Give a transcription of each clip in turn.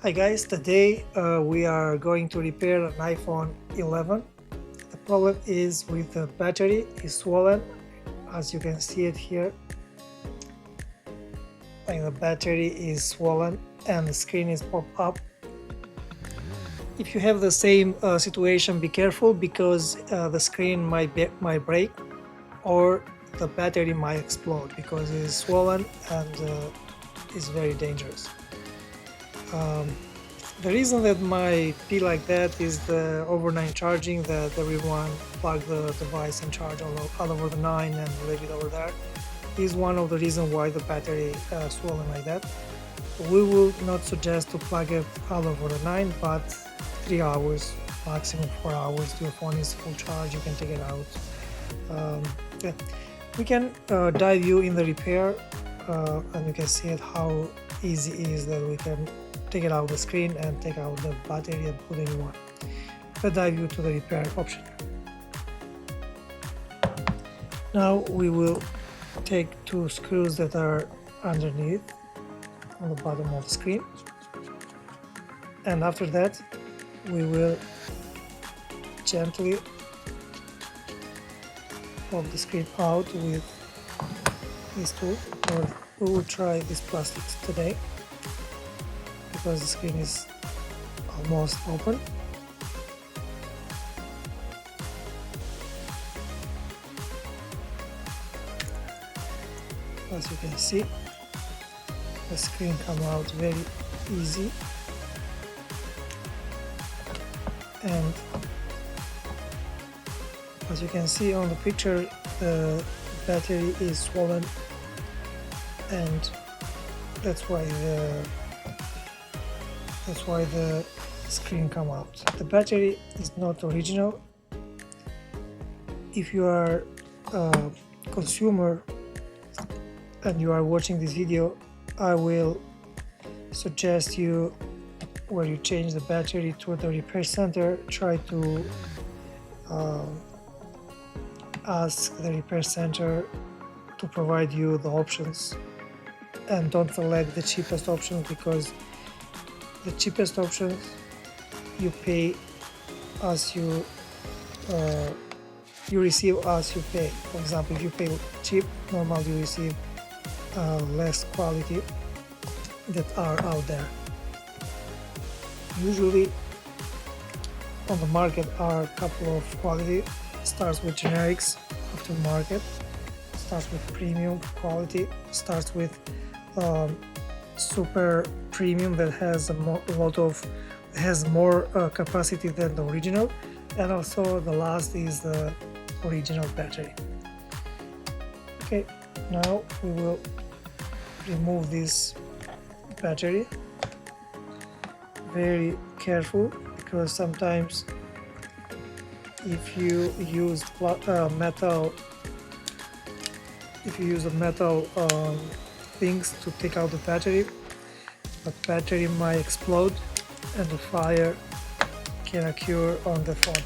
Hi guys, today we are going to repair an iPhone 11. The problem is with the battery is swollen, as you can see it here. Like the battery is swollen and the screen is popped up. If you have the same situation, be careful because the screen might break or the battery might explode because it is swollen and is very dangerous. The reason that might be like that is the overnight charging, that everyone plug the device and charge all over the night and leave it over there is one of the reasons why the battery swollen like that. We will not suggest to plug it all over the night, but 3 hours, maximum 4 hours. Your phone is full charge, you can take it out. Yeah. We can dive you in the repair and you can see it how easy it is that we can take it out of the screen and take out the battery and put a new one. Let's dive you to the repair option. Now we will take 2 screws that are underneath on the bottom of the screen, and after that we will gently pop the screen out with this tool, or we will try this plastics today because the screen is almost open. As you can see, the screen comes out very easy, and as you can see on the picture, the battery is swollen, and that's why the screen come out. The battery is not original. If you are a consumer and you are watching this video, I will suggest you, where you change the battery to the repair center, try to ask the repair center to provide you the options, and don't select the cheapest option, because the cheapest options you pay as you receive as you pay. For example, if you pay cheap, normally you receive less quality that are out there. Usually on the market are a couple of quality. Starts with generics, aftermarket, starts with premium quality, starts with super premium that has has more capacity than the original, and also the last is the original battery. Okay, now we will remove this battery. Very careful, because sometimes if you use metal things to take out the battery might explode and the fire can occur on the phone.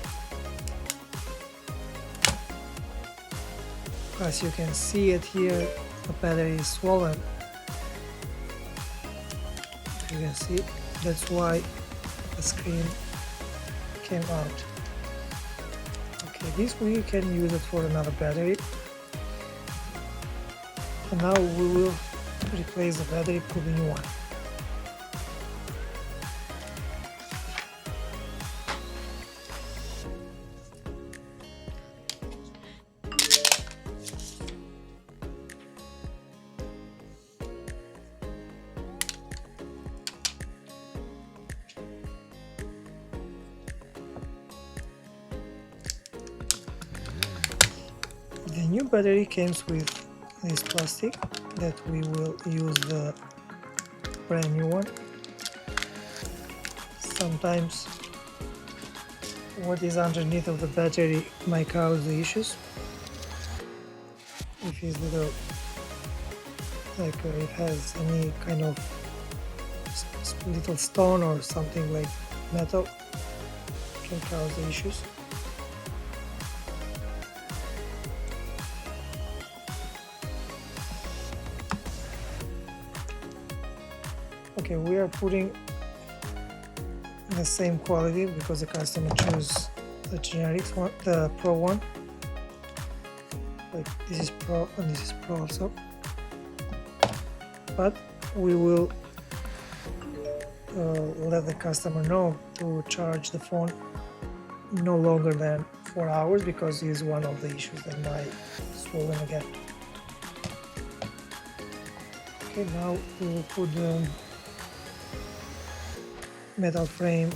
As you can see it here, the battery is swollen. You can see that's why the screen came out. Okay, this we can use it for another battery. And now we will replace the battery, put a new one. The new battery comes with this plastic that we will use the brand new one. Sometimes what is underneath of the battery might cause the issues. If it's little, like it has any kind of little stone or something like metal, can cause the issues. Okay, we are putting the same quality because the customer chose the generic one, the Pro one. Like this is Pro and this is Pro also. But we will let the customer know to charge the phone no longer than 4 hours, because this is one of the issues that might swollen again. Okay, now we will put the metal frame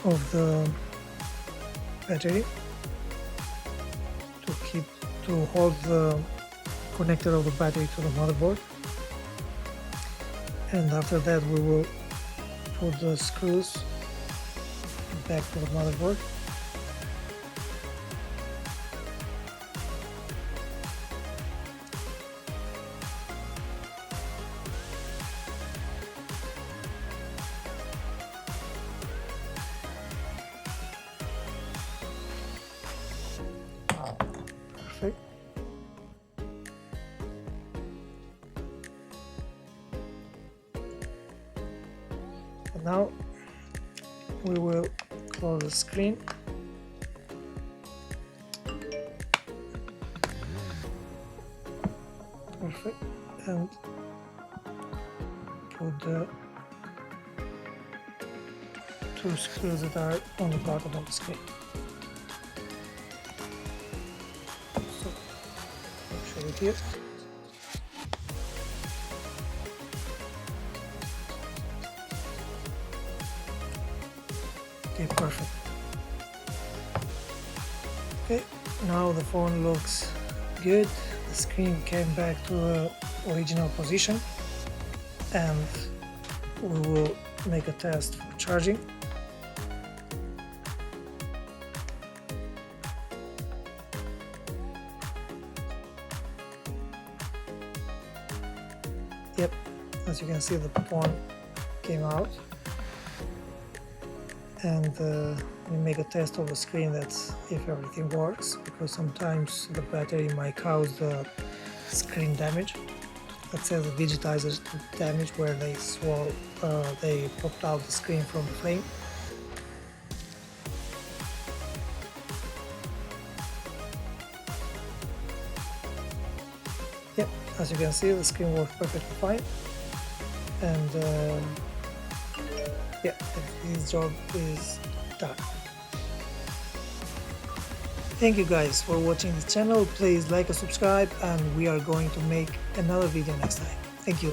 of the battery to hold the connector of the battery to the motherboard, and after that we will put the screws back to the motherboard. Perfect. And now we will close the screen. Perfect. And put the 2 screws that are on the bottom of the screen. So I'll show it here. Okay, perfect. Okay, now the phone looks good. The screen came back to the original position, and we will make a test for charging. Yep, as you can see, the phone came out, and we make a test of the screen, that's if everything works, because sometimes the battery might cause the screen damage. Let's say the digitizer damage, where they popped out the screen from the frame. Yep, as you can see, the screen works perfectly fine, and yeah, this job is done. Thank you guys for watching this channel. Please like and subscribe, and we are going to make another video next time. Thank you.